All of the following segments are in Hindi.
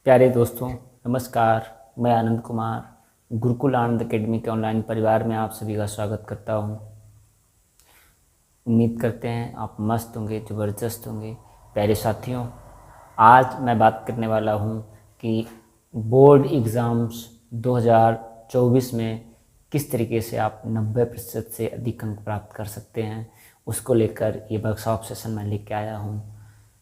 प्यारे दोस्तों, नमस्कार। मैं आनंद कुमार गुरुकुल आनंद एकेडमी के ऑनलाइन परिवार में आप सभी का स्वागत करता हूं। उम्मीद करते हैं आप मस्त होंगे, ज़बरदस्त होंगे। प्यारे साथियों, आज मैं बात करने वाला हूं कि बोर्ड एग्ज़ाम्स 2024 में किस तरीके से आप 90% से अधिक अंक प्राप्त कर सकते हैं, उसको लेकर ये वर्कशॉप सेशन मैं लेके आया हूं।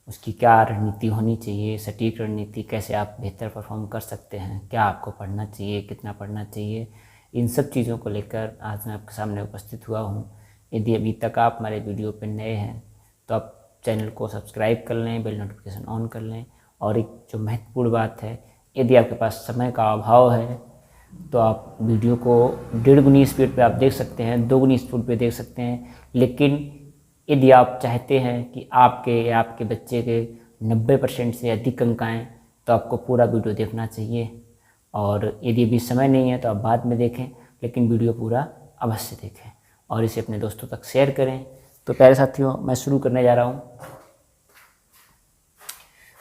उसकी क्या रणनीति होनी चाहिए, सटीक रणनीति, कैसे आप बेहतर परफॉर्म कर सकते हैं, क्या आपको पढ़ना चाहिए, कितना पढ़ना चाहिए, इन सब चीज़ों को लेकर आज मैं आपके सामने उपस्थित हुआ हूं। यदि अभी तक आप हमारे वीडियो पर नए हैं तो आप चैनल को सब्सक्राइब कर लें, बेल नोटिफिकेशन ऑन कर लें। और एक जो महत्वपूर्ण बात है, यदि आपके पास समय का अभाव है तो आप वीडियो को 1.5 गुनी स्पीड पे आप देख सकते हैं, 2 गुनी स्पीड पे देख सकते हैं। लेकिन यदि आप चाहते हैं कि आपके या आपके बच्चे के 90% से अधिक अंक आएँ तो आपको पूरा वीडियो देखना चाहिए। और यदि अभी समय नहीं है तो आप बाद में देखें, लेकिन वीडियो पूरा अवश्य देखें और इसे अपने दोस्तों तक शेयर करें। तो प्यारे साथियों, मैं शुरू करने जा रहा हूँ।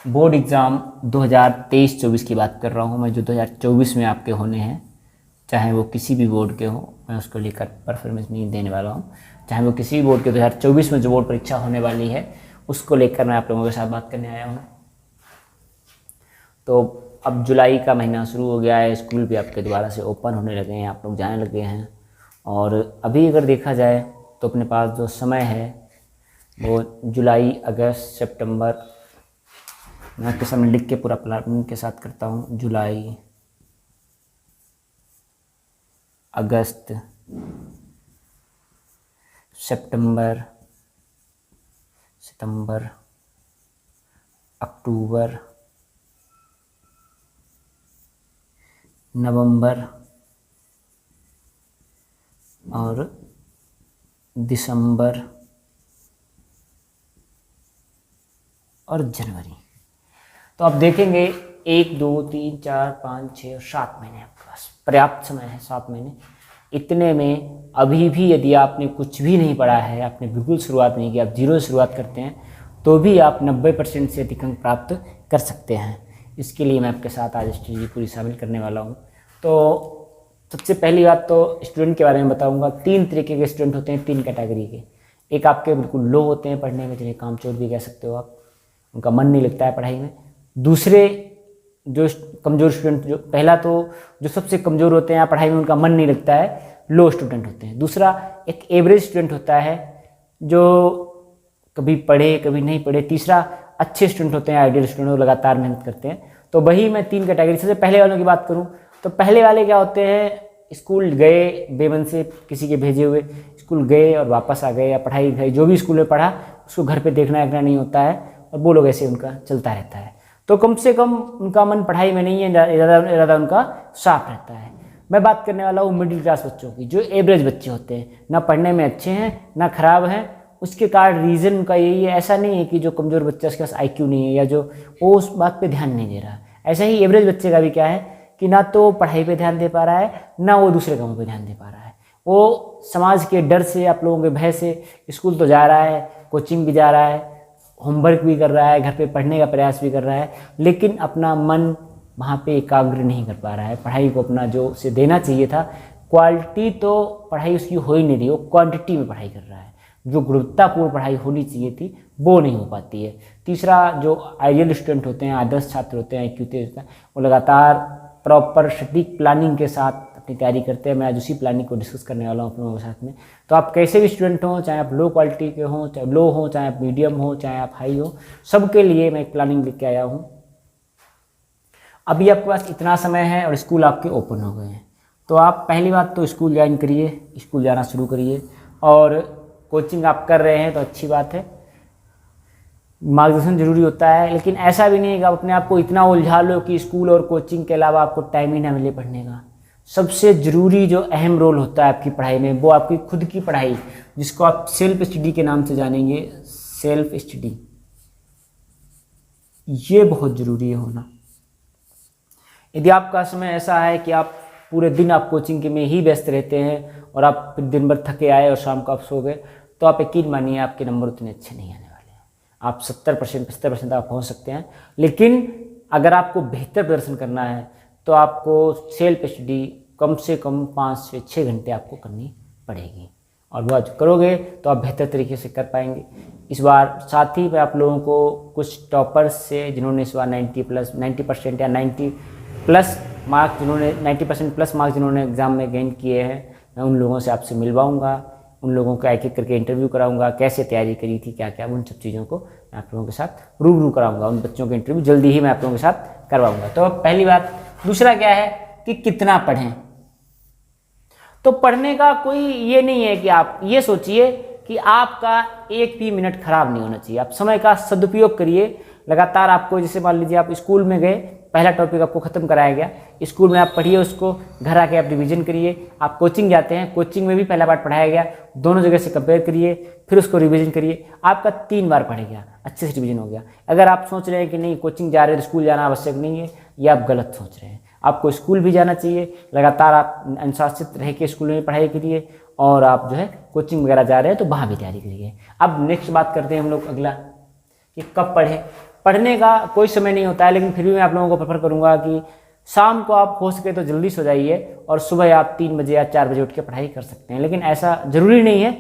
बोर्ड एग्ज़ाम 2023-24 की बात कर रहा हूँ मैं, जो 2024 में आपके होने हैं, चाहे वो किसी भी बोर्ड के हो। मैं उसको लेकर परफॉर्मेंस नहीं देने वाला हूँ। चाहे वो किसी भी बोर्ड के 2024 में जो बोर्ड परीक्षा होने वाली है उसको लेकर मैं आप लोगों के साथ बात करने आया हूँ। तो अब जुलाई का महीना शुरू हो गया है, स्कूल भी आपके दोबारा से ओपन होने लगे हैं, आप लोग जाने लगे हैं। और अभी अगर देखा जाए तो अपने पास जो समय है वो जुलाई, अगस्त, सितंबर, मैं आपके सामने लिख के पूरा प्लानिंग के साथ करता हूँ। जुलाई, अगस्त, सितंबर, अक्टूबर, नवंबर और दिसंबर और जनवरी। तो आप देखेंगे 1, 2, 3, 4, 5, 6 और 7 महीने आपके पास पर्याप्त समय है। 7 महीने, इतने में अभी भी यदि आपने कुछ भी नहीं पढ़ा है, आपने बिल्कुल शुरुआत नहीं की, आप जीरो से शुरुआत करते हैं तो भी आप 90% से अधिक अंक प्राप्त कर सकते हैं। इसके लिए मैं आपके साथ आज स्ट्रेटजी पूरी शामिल करने वाला हूँ। तो सबसे पहली बात तो स्टूडेंट के बारे में बताऊँगा। 3 तरीके के स्टूडेंट होते हैं, 3 कैटेगरी के। एक आपके बिल्कुल लो होते हैं पढ़ने में, जिन्हें कामचोर भी कह सकते हो आप, उनका मन नहीं लगता है पढ़ाई में। दूसरे जो कमज़ोर स्टूडेंट, जो पहला तो जो सबसे कमज़ोर होते हैं पढ़ाई में, उनका मन नहीं लगता है, लो स्टूडेंट होते हैं। दूसरा एक एवरेज स्टूडेंट होता है जो कभी पढ़े कभी नहीं पढ़े। तीसरा अच्छे स्टूडेंट होते हैं, आइडियल स्टूडेंट, लगातार मेहनत करते हैं। तो वही मैं 3 कैटेगरी। सबसे पहले वालों की बात करूं तो पहले वाले क्या होते हैं, स्कूल गए बेमन से, किसी के भेजे हुए स्कूल गए और वापस आ गए, या पढ़ाई गए, जो भी स्कूल में पढ़ा उसको घर पे देखना नहीं होता है और वो लोग ऐसे उनका चलता रहता है। तो कम से कम उनका मन पढ़ाई में नहीं है, ज़्यादा उनका साफ रहता है। मैं बात करने वाला हूँ मिडिल क्लास बच्चों की, जो एवरेज बच्चे होते हैं, ना पढ़ने में अच्छे हैं ना खराब हैं। उसके कारण रीज़न उनका यही है। ऐसा नहीं है कि जो कमज़ोर बच्चा उसके पास IQ नहीं है या जो वो उस बात पे ध्यान नहीं दे रहा। ऐसा ही एवरेज बच्चे का भी क्या है कि ना तो पढ़ाई पे ध्यान दे पा रहा है, ना वो दूसरे कामों पे ध्यान दे पा रहा है। वो समाज के डर से, आप लोगों के भय से स्कूल तो जा रहा है, कोचिंग भी जा रहा है, होमवर्क भी कर रहा है, घर पे पढ़ने का प्रयास भी कर रहा है, लेकिन अपना मन वहाँ पे एकाग्र नहीं कर पा रहा है। पढ़ाई को अपना जो उसे देना चाहिए था, क्वालिटी तो पढ़ाई उसकी हो ही नहीं रही, वो क्वांटिटी में पढ़ाई कर रहा है। जो गुणवत्तापूर्ण पढ़ाई होनी चाहिए थी वो नहीं हो पाती है। तीसरा, जो आइडियल स्टूडेंट होते हैं, आदर्श छात्र होते हैं, IQ तेज होता है, वो लगातार प्रॉपर सटीक प्लानिंग के साथ अपनी तैयारी करते हैं। मैं आज उसी प्लानिंग को डिस्कस करने वाला हूँ आप लोगों के साथ में। तो आप कैसे भी स्टूडेंट हों, चाहे आप लो क्वालिटी के हों, चाहे लो हो, चाहे आप मीडियम हो, चाहे आप हाई हो, सबके लिए मैं एक प्लानिंग लेके आया हूँ। अभी आपके पास इतना समय है और स्कूल आपके ओपन हो गए हैं, तो आप पहली बात तो स्कूल ज्वाइन करिए, स्कूल जाना शुरू करिए। और कोचिंग आप कर रहे हैं तो अच्छी बात है, मार्गदर्शन जरूरी होता है, लेकिन ऐसा भी नहीं है कि आप अपने आप को इतना उलझा लो कि स्कूल और कोचिंग के अलावा आपको टाइम ही ना मिले पढ़ने का। सबसे ज़रूरी जो अहम रोल होता है आपकी पढ़ाई में, वो आपकी खुद की पढ़ाई, जिसको आप सेल्फ स्टडी के नाम से जानेंगे। सेल्फ स्टडी, ये बहुत ज़रूरी है होना। यदि आपका समय ऐसा है कि आप पूरे दिन आप कोचिंग के में ही व्यस्त रहते हैं और आप फिर दिन भर थके आए और शाम को आप सो गए, तो आप यकीन मानिए आपके नंबर उतने अच्छे नहीं आने वाले हैं। आप 70%, 75% आप पहुँच सकते हैं, लेकिन अगर आपको बेहतर प्रदर्शन करना है तो आपको सेल्फ स्टडी कम से कम 5 से 6 घंटे आपको करनी पड़ेगी, और वह जो करोगे तो आप बेहतर तरीके से कर पाएंगे। इस बार साथ ही मैं आप लोगों को कुछ टॉपर्स से जिन्होंने इस बार 90% या 90 प्लस मार्क्स जिन्होंने 90% प्लस मार्क्स जिन्होंने एग्ज़ाम में गेन किए हैं, मैं उन लोगों से आपसे मिलवाऊंगा, उन लोगों का एक एक करके इंटरव्यू कराऊंगा, कैसे तैयारी करी थी, क्या क्या, उन सब चीज़ों को मैं आप लोगों के साथ रूबरू कराऊंगा। उन बच्चों के इंटरव्यू जल्दी ही मैं आप लोगों के साथ करवाऊंगा। तो पहली बात। दूसरा क्या है कि कितना पढ़ें। तो पढ़ने का कोई ये नहीं है कि आप ये सोचिए कि आपका एक भी मिनट खराब नहीं होना चाहिए। आप समय का सदुपयोग करिए। लगातार आपको, जैसे मान लीजिए आप स्कूल में गए, पहला टॉपिक आपको ख़त्म कराया गया, स्कूल में आप पढ़िए उसको, घर आके आप रिवीजन करिए। आप कोचिंग जाते हैं, कोचिंग में भी पहला पार्ट पढ़ाया गया, दोनों जगह से कंपेयर करिए, फिर उसको रिवीजन करिए। आपका 3 बार पढ़ गया, अच्छे से रिवीजन हो गया। अगर आप सोच रहे हैं कि नहीं कोचिंग जा रहे हैं तो स्कूल जाना आवश्यक नहीं है, ये आप गलत सोच रहे हैं। आपको स्कूल भी जाना चाहिए, लगातार आप अनुशासित रह के स्कूल में पढ़ाई करिए, और आप जो है कोचिंग वगैरह जा रहे हैं तो वहाँ भी तैयारी करिए। अब नेक्स्ट बात करते हैं हम लोग अगला कि कब पढ़ें। पढ़ने का कोई समय नहीं होता है, लेकिन फिर भी मैं आप लोगों को प्रेफर करूँगा कि शाम को आप हो सके तो जल्दी सो जाइए, और सुबह आप 3 बजे या 4 बजे उठ के पढ़ाई कर सकते हैं। लेकिन ऐसा ज़रूरी नहीं है,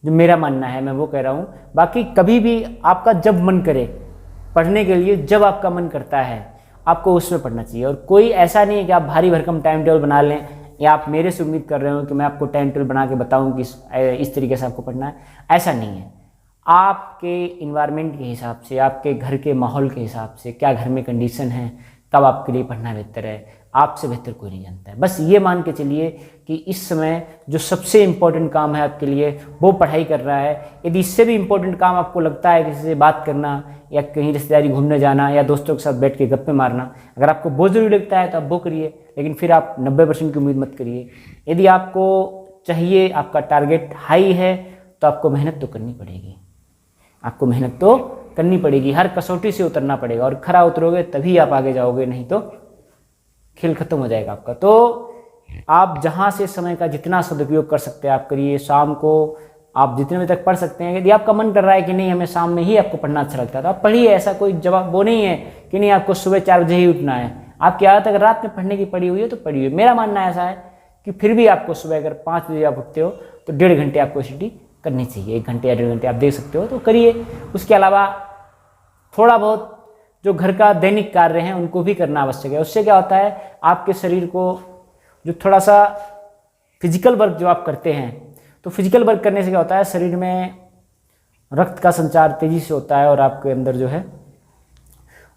जो मेरा मानना है मैं वो कह रहा हूँ। बाकी कभी भी आपका जब मन करे पढ़ने के लिए, जब आपका मन करता है आपको उसमें पढ़ना चाहिए। और कोई ऐसा नहीं है कि आप भारी भरकम टाइम टेबल बना लें, या आप मेरे से उम्मीद कर रहे हो कि मैं आपको टाइम टेबल बना के बताऊं कि इस तरीके से आपको पढ़ना है। ऐसा नहीं है। आपके इन्वायरमेंट के हिसाब से, आपके घर के माहौल के हिसाब से, क्या घर में कंडीशन है, कब आपके लिए पढ़ना बेहतर है, आपसे बेहतर कोई नहीं जानता है। बस ये मान के चलिए कि इस समय जो सबसे इम्पोर्टेंट काम है आपके लिए वो पढ़ाई कर रहा है। यदि इससे भी इम्पोर्टेंट काम आपको लगता है किसी से बात करना, या कहीं रिश्तेदारी घूमने जाना, या दोस्तों के साथ बैठ के गप्पे मारना, अगर आपको बहुत ज़रूरी लगता है तो आप वो करिए। लेकिन फिर आप 90% की उम्मीद मत करिए। यदि आपको चाहिए, आपका टारगेट हाई है, तो आपको मेहनत तो करनी पड़ेगी। आपको मेहनत तो करनी पड़ेगी, हर कसौटी से उतरना पड़ेगा, और खरा उतरोगे तभी आप आगे जाओगे, नहीं तो खेल खत्म हो जाएगा आपका। तो आप जहाँ से समय का जितना सदुपयोग कर सकते हैं आप करिए। शाम को आप जितने बजे तक पढ़ सकते हैं। यदि आपका मन कर रहा है कि नहीं हमें शाम में ही आपको पढ़ना अच्छा लगता है तो आप पढ़िए। ऐसा कोई जवाब वो नहीं है कि नहीं आपको सुबह 4 बजे ही उठना है। आपकी आदत अगर रात में पढ़ने की पड़ी हुई है तो पढ़िए। मेरा मानना ऐसा है कि फिर भी आपको सुबह अगर 5 बजे आप उठते हो तो 1.5 घंटे आपको स्टडी करनी चाहिए। 1 घंटे या 1.5 घंटे आप दे सकते हो तो करिए। उसके अलावा थोड़ा बहुत जो घर का दैनिक कार्य हैं उनको भी करना आवश्यक है। उससे क्या होता है, आपके शरीर को जो थोड़ा सा फिजिकल वर्क जो आप करते हैं, तो फिजिकल वर्क करने से क्या होता है, शरीर में रक्त का संचार तेज़ी से होता है, और आपके अंदर जो है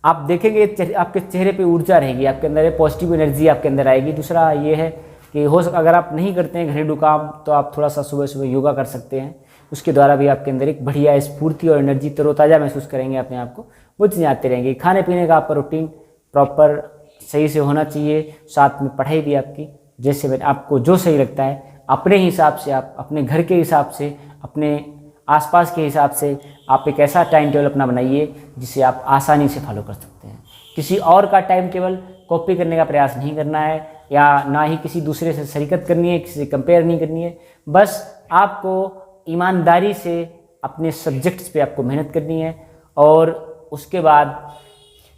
आप देखेंगे आपके चेहरे पे ऊर्जा रहेगी, आपके अंदर पॉजिटिव एनर्जी आपके अंदर आएगी। दूसरा ये है कि अगर आप नहीं करते हैं घरेलू काम तो आप थोड़ा सा सुबह सुबह योगा कर सकते हैं। उसके द्वारा भी आपके अंदर एक बढ़िया स्फूर्ति और एनर्जी, तरोताज़ा महसूस करेंगे अपने आप को। वो चीज़ें आती रहेंगी। खाने पीने का आपका रूटीन प्रॉपर सही से होना चाहिए। साथ में पढ़ाई भी आपकी, जैसे आपको जो सही लगता है अपने हिसाब से, आप अपने घर के हिसाब से, अपने आसपास के हिसाब से आप एक ऐसा टाइम टेबल अपना बनाइए जिसे आप आसानी से फॉलो कर सकते हैं। किसी और का टाइम टेबल कॉपी करने का प्रयास नहीं करना है, या ना ही किसी दूसरे से शरीकत करनी है, किसी से कंपेयर नहीं करनी है। बस आपको ईमानदारी से अपने सब्जेक्ट्स पे आपको मेहनत करनी है। और उसके बाद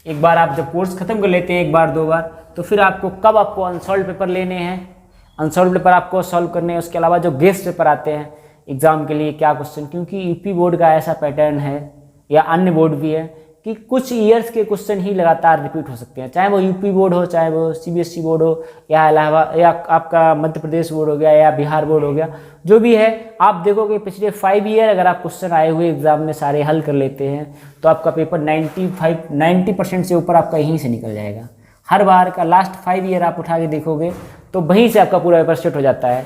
एक बार आप जब कोर्स ख़त्म कर लेते हैं, 1 बार 2 बार, तो फिर आपको कब आपको अनसॉल्व पेपर लेने हैं, अनसॉल्व पेपर आपको सॉल्व करने हैं। उसके अलावा जो गेस्ट पेपर आते हैं एग्ज़ाम के लिए, क्या क्वेश्चन, क्योंकि यूपी बोर्ड का ऐसा पैटर्न है या अन्य बोर्ड भी है कि कुछ ईयर्स के क्वेश्चन ही लगातार रिपीट हो सकते हैं। चाहे वो यूपी बोर्ड हो, चाहे वो सीबीएसई बोर्ड हो, या इलाहाबाद, या आपका मध्य प्रदेश बोर्ड हो गया, या बिहार बोर्ड हो गया, जो भी है। आप देखोगे पिछले 5 ईयर अगर आप क्वेश्चन आए हुए एग्जाम में सारे हल कर लेते हैं तो आपका पेपर 90% से ऊपर आपका यहीं से निकल जाएगा। हर बार का लास्ट 5 ईयर आप उठा के देखोगे तो वहीं से आपका पूरा पेपर सेट हो जाता है।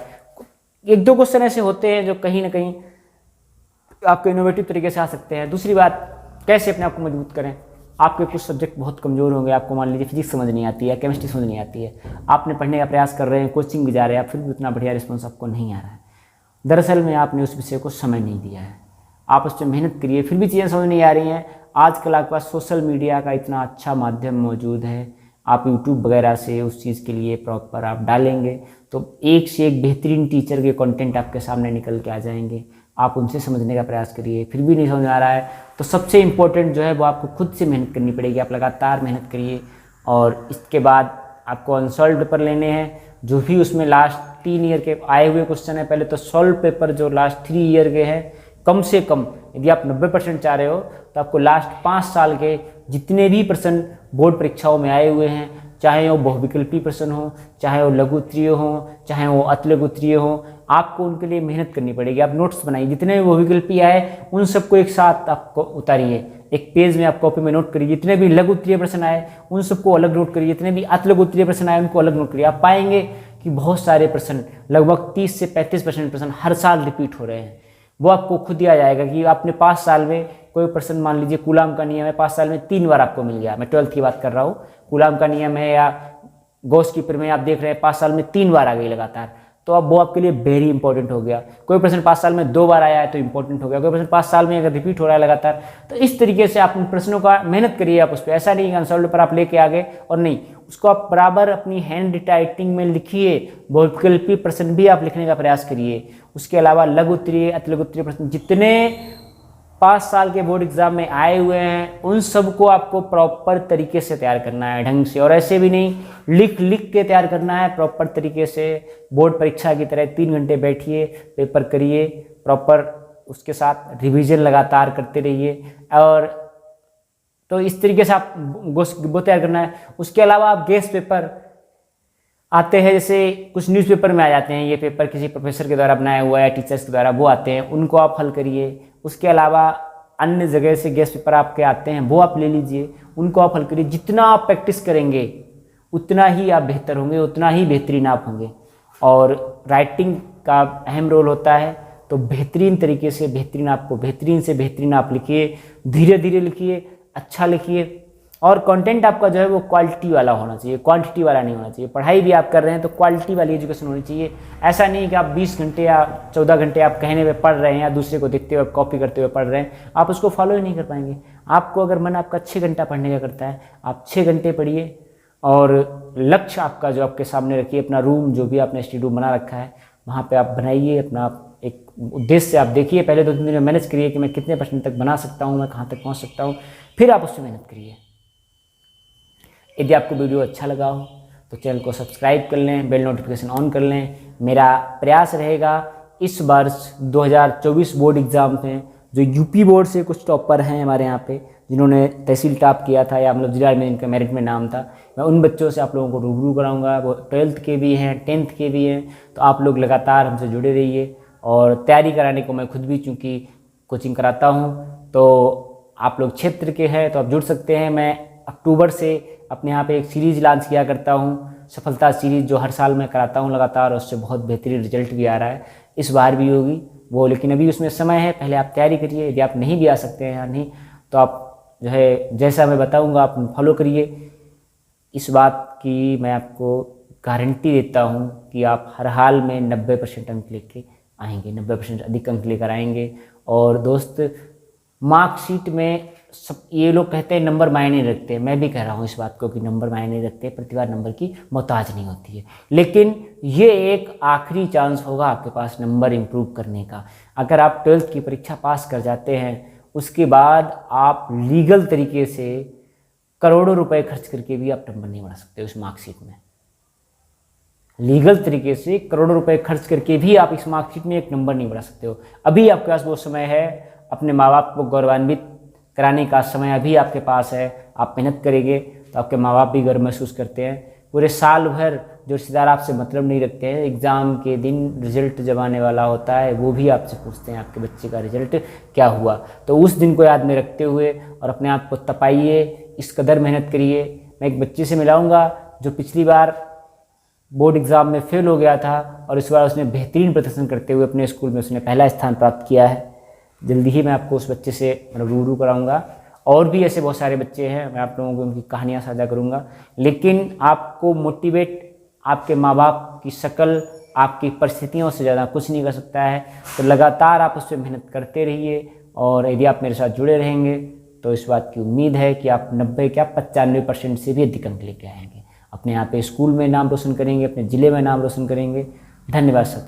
1-2 क्वेश्चन ऐसे होते हैं जो कहीं ना कहीं आपको इनोवेटिव तरीके से आ सकते हैं। दूसरी बात, कैसे अपने आप को मजबूत करें। आपके कुछ सब्जेक्ट बहुत कमज़ोर होंगे, आपको मान लीजिए फिजिक्स समझ नहीं आती है, केमिस्ट्री समझ नहीं आती है, आपने पढ़ने का प्रयास कर रहे हैं, कोचिंग भी जा रहे हैं, फिर भी उतना बढ़िया रिस्पॉन्स आपको नहीं आ रहा है। दरअसल में आपने उस विषय को समय नहीं दिया है। आप उस पर मेहनत करिए, फिर भी चीज़ें समझ नहीं आ रही हैं। आजकल आपके पास सोशल मीडिया का इतना अच्छा माध्यम मौजूद है, आप यूट्यूब वगैरह से उस चीज़ के लिए प्रॉपर आप डालेंगे तो एक से एक बेहतरीन टीचर के कंटेंट आपके सामने निकल के आ जाएंगे। आप उनसे समझने का प्रयास करिए। फिर भी नहीं समझ आ रहा है तो सबसे इम्पोर्टेंट जो है वो आपको खुद से मेहनत करनी पड़ेगी। आप लगातार मेहनत करिए और इसके बाद आपको अनसॉल्व पेपर लेने हैं, जो भी उसमें लास्ट 3 ईयर के आए हुए क्वेश्चन है। पहले तो सॉल्व पेपर जो लास्ट 3 ईयर के हैं, कम से कम यदि आप 90% चाह रहे हो तो आपको लास्ट 5 साल के जितने भी प्रश्न बोर्ड परीक्षाओं में आए हुए हैं, चाहे वो बहुविकल्पी प्रश्न हो, चाहे वो लघु उत्तरीय हो, चाहे वो अति लघु उत्तरीय हो, आपको उनके लिए मेहनत करनी पड़ेगी। आप नोट्स बनाइए, जितने भी बहुविकल्पी आए उन सबको एक साथ आपको उतारिए, एक पेज में आप कॉपी में नोट करिए। जितने भी लघु उत्तरीय प्रश्न आए उन सबको अलग नोट करिए, जितने भी अति लघु उत्तरीय प्रश्न आए उनको अलग नोट करिए। आप पाएंगे कि बहुत सारे प्रश्न, लगभग 30 से 35% प्रश्न हर साल रिपीट हो रहे हैं। वो आपको खुद ही आ जाएगा कि आपने 5 साल में कोई प्रश्न, मान लीजिए कूलाम का नियम है, 5 साल में 3 बार आपको मिल गया। मैं 12th की बात कर रहा हूँ। कूलाम का नियम है या गॉस की प्रमेय आप देख रहे हैं 5 साल में 3 बार आ गई लगातार, तो अब वो आपके लिए वेरी इंपॉर्टेंट हो गया। कोई प्रश्न 5 साल में 2 बार आया है तो इंपॉर्टेंट हो गया। कोई प्रश्न 5 साल में अगर रिपीट हो रहा है लगातार, तो इस तरीके से आप उन प्रश्नों का मेहनत करिए। आप उस पर, ऐसा नहीं अनसॉल्व पर आप लेके आ गए और नहीं, उसको आप बराबर अपनी हैंड राइटिंग में लिखिए। बहुविकल्पी प्रश्न भी आप लिखने का प्रयास करिए। उसके अलावा लघु उत्तरीय, अति लघु उत्तरीय प्रश्न जितने 5 साल के बोर्ड एग्जाम में आए हुए हैं उन सबको आपको प्रॉपर तरीके से तैयार करना है, ढंग से। और ऐसे भी नहीं, लिख लिख के तैयार करना है प्रॉपर तरीके से, बोर्ड परीक्षा की तरह। 3 घंटे बैठिए, पेपर करिए प्रॉपर, उसके साथ रिवीजन लगातार करते रहिए। और तो इस तरीके से आप वो तैयार करना है। उसके अलावा आप गेस्ट पेपर आते हैं, जैसे कुछ न्यूज़पेपर में आ जाते हैं, ये पेपर किसी प्रोफेसर के द्वारा बनाया हुआ है, टीचर्स के द्वारा, वो आते हैं, उनको आप हल करिए। उसके अलावा अन्य जगह से गेस्ट पेपर आपके आते हैं, वो आप ले लीजिए, उनको आप हल करिए। जितना आप प्रैक्टिस करेंगे उतना ही आप बेहतर होंगे, उतना ही बेहतरीन आप होंगे। और राइटिंग का अहम रोल होता है, तो बेहतरीन तरीके से बेहतरीन आपको, बेहतरीन से बेहतरीन आप लिखिए, धीरे धीरे लिखिए, अच्छा लिखिए। और कंटेंट आपका जो है वो क्वालिटी वाला होना चाहिए, क्वांटिटी वाला नहीं होना चाहिए। पढ़ाई भी आप कर रहे हैं तो क्वालिटी वाली एजुकेशन होनी चाहिए। ऐसा नहीं कि आप 20 घंटे या 14 घंटे आप कहने में पढ़ रहे हैं या दूसरे को देखते हुए कॉपी करते हुए पढ़ रहे हैं, आप उसको फॉलो ही नहीं कर पाएंगे। आपको अगर मन आपका 6 घंटा पढ़ने का करता है, आप 6 घंटे पढ़िए। और लक्ष्य आपका जो आपके सामने रखिए, अपना रूम जो भी आपने स्टडी रूम बना रखा है वहाँ पर आप बनाइए, अपना एक उद्देश्य से आप देखिए। पहले 2-3 दिन में मैनेज करिए कि मैं कितने % तक बना सकता हूँ, मैं कहाँ तक पहुँच सकता हूँ, फिर आप उससे मेहनत करिए। यदि आपको वीडियो अच्छा लगा हो तो चैनल को सब्सक्राइब कर लें, बेल नोटिफिकेशन ऑन कर लें। मेरा प्रयास रहेगा इस वर्ष 2024 बोर्ड एग्ज़ाम में जो यूपी बोर्ड से कुछ टॉपर हैं हमारे यहाँ पे, जिन्होंने तहसील टॉप किया था या मतलब जिला में इनका मेरिट में नाम था, मैं उन बच्चों से आप लोगों को रूबरू कराऊंगा। वो 12th के भी हैं, 10th के भी हैं, तो आप लोग लगातार हमसे जुड़े रहिए। और तैयारी कराने को मैं खुद भी चूँकि कोचिंग कराता हूँ, तो आप लोग क्षेत्र के हैं तो आप जुड़ सकते हैं। मैं अक्टूबर से अपने यहाँ पे एक सीरीज़ लॉन्च किया करता हूँ, सफलता सीरीज़, जो हर साल मैं कराता हूँ लगातार, और उससे बहुत बेहतरीन रिजल्ट भी आ रहा है। इस बार भी होगी वो, लेकिन अभी उसमें समय है, पहले आप तैयारी करिए। यदि आप नहीं भी आ सकते हैं या नहीं, तो आप जो है जैसा मैं बताऊँगा आप फॉलो करिए। इस बात की मैं आपको गारंटी देता हूँ कि आप हर हाल में 90% अंक लेके आएंगे, 90% अधिक अंक लेकर आएंगे। और दोस्त, मार्कशीट में सब ये लोग कहते हैं नंबर मायने नहीं रखते, मैं भी कह रहा हूँ इस बात को कि नंबर मायने नहीं रखते, प्रतिभा नंबर की मोहताज नहीं होती है। लेकिन ये एक आखिरी चांस होगा आपके पास नंबर इम्प्रूव करने का। अगर आप 12th की परीक्षा पास कर जाते हैं, उसके बाद आप लीगल तरीके से करोड़ों रुपए खर्च करके भी आप नंबर नहीं बढ़ा सकते उस मार्कशीट में। लीगल तरीके से करोड़ों रुपए खर्च करके भी आप इस मार्कशीट में एक नंबर नहीं बढ़ा सकते हो। अभी आपके पास वो समय है, अपने माँ बाप को गौरवान्वित कराने का समय अभी आपके पास है। आप मेहनत करेंगे तो आपके माँ बाप भी गर्व महसूस करते हैं। पूरे साल भर जो रिश्तेदार आपसे मतलब नहीं रखते हैं, एग्ज़ाम के दिन रिजल्ट जब आने वाला होता है वो भी आपसे पूछते हैं आपके बच्चे का रिजल्ट क्या हुआ। तो उस दिन को याद में रखते हुए और अपने आप को तपाइए, इस कदर मेहनत करिए। मैं एक बच्चे से मिलाऊंगा जो पिछली बार बोर्ड एग्ज़ाम में फेल हो गया था और इस बार उसने बेहतरीन प्रदर्शन करते हुए अपने स्कूल में उसने पहला स्थान प्राप्त किया है। जल्दी ही मैं आपको उस बच्चे से रूबरू कराऊंगा। और भी ऐसे बहुत सारे बच्चे हैं, मैं आप लोगों को उनकी कहानियाँ साझा करूंगा। लेकिन आपको मोटिवेट आपके माँ बाप की शक्ल, आपकी परिस्थितियों से ज़्यादा कुछ नहीं कर सकता है। तो लगातार आप उस पर मेहनत करते रहिए। और यदि आप मेरे साथ जुड़े रहेंगे तो इस बात की उम्मीद है कि आप 90 क्या 95% से भी अधिक अंक लेके आएंगे। अपने यहाँ पे स्कूल में नाम रोशन करेंगे, अपने ज़िले में नाम रोशन करेंगे। धन्यवाद साथी।